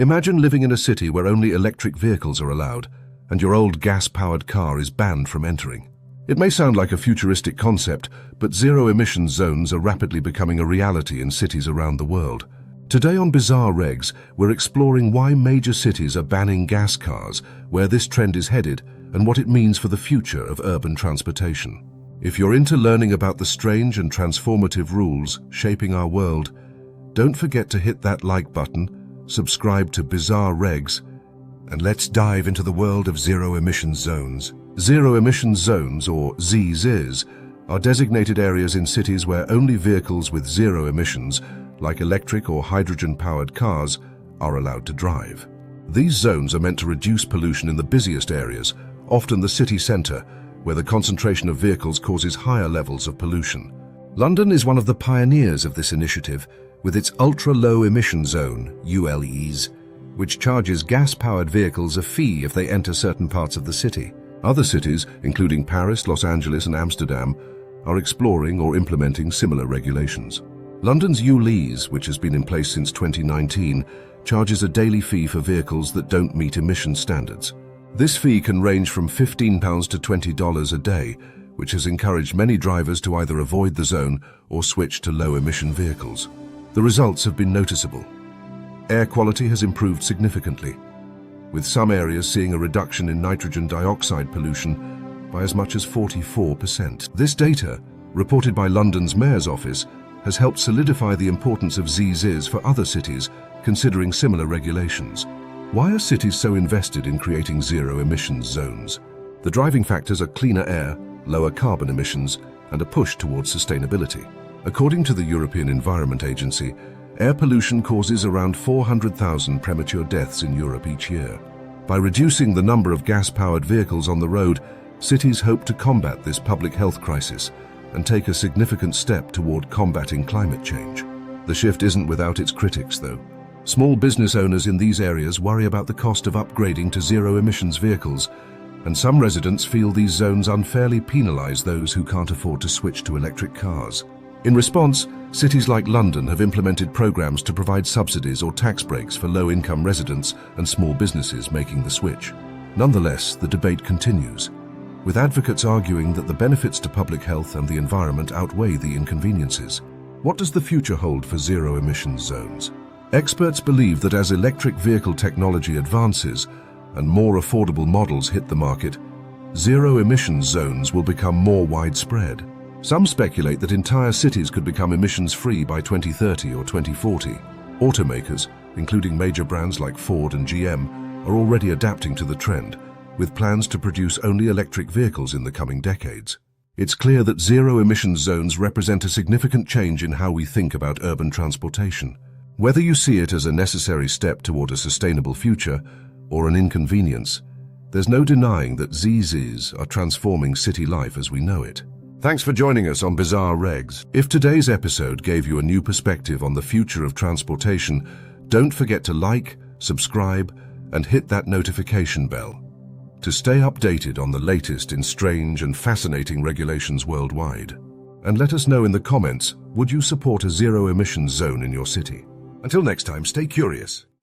Imagine living in a city where only electric vehicles are allowed, and your old gas-powered car is banned from entering. It may sound like a futuristic concept, but zero-emission zones are rapidly becoming a reality in cities around the world. Today on Bizarre Regs, we're exploring why major cities are banning gas cars, where this trend is headed, and what it means for the future of urban transportation. If you're into learning about the strange and transformative rules shaping our world, don't forget to hit that like button, subscribe to Bizarre Regs, and let's dive into the world of zero-emission zones. Zero-emission zones, or ZEZs, are designated areas in cities where only vehicles with zero emissions, like electric or hydrogen-powered cars, are allowed to drive. These zones are meant to reduce pollution in the busiest areas, often the city centre, where the concentration of vehicles causes higher levels of pollution. London is one of the pioneers of this initiative, with its ultra-low emission zone, ULEs, which charges gas-powered vehicles a fee if they enter certain parts of the city. Other cities, including Paris, Los Angeles and Amsterdam, are exploring or implementing similar regulations. London's ULEs, which has been in place since 2019, charges a daily fee for vehicles that don't meet emission standards. This fee can range from £15 to $20 a day, which has encouraged many drivers to either avoid the zone or switch to low-emission vehicles. The results have been noticeable. Air quality has improved significantly, with some areas seeing a reduction in nitrogen dioxide pollution by as much as 44%. This data, reported by London's Mayor's Office, has helped solidify the importance of ZEZs for other cities considering similar regulations. Why are cities so invested in creating zero-emissions zones? The driving factors are cleaner air, lower carbon emissions, and a push towards sustainability. According to the European Environment Agency, air pollution causes around 400,000 premature deaths in Europe each year. By reducing the number of gas-powered vehicles on the road, cities hope to combat this public health crisis and take a significant step toward combating climate change. The shift isn't without its critics, though. Small business owners in these areas worry about the cost of upgrading to zero-emissions vehicles, and some residents feel these zones unfairly penalize those who can't afford to switch to electric cars. In response, cities like London have implemented programs to provide subsidies or tax breaks for low-income residents and small businesses making the switch. Nonetheless, the debate continues, with advocates arguing that the benefits to public health and the environment outweigh the inconveniences. What does the future hold for zero-emissions zones? Experts believe that as electric vehicle technology advances and more affordable models hit the market, zero-emissions zones will become more widespread. Some speculate that entire cities could become emissions-free by 2030 or 2040. Automakers, including major brands like Ford and GM, are already adapting to the trend, with plans to produce only electric vehicles in the coming decades. It's clear that zero-emissions zones represent a significant change in how we think about urban transportation. Whether you see it as a necessary step toward a sustainable future or an inconvenience, there's no denying that ZEZs are transforming city life as we know it. Thanks for joining us on Bizarre Regs. If today's episode gave you a new perspective on the future of transportation, don't forget to like, subscribe, and hit that notification bell to stay updated on the latest in strange and fascinating regulations worldwide. And let us know in the comments, would you support a zero-emissions zone in your city? Until next time, stay curious.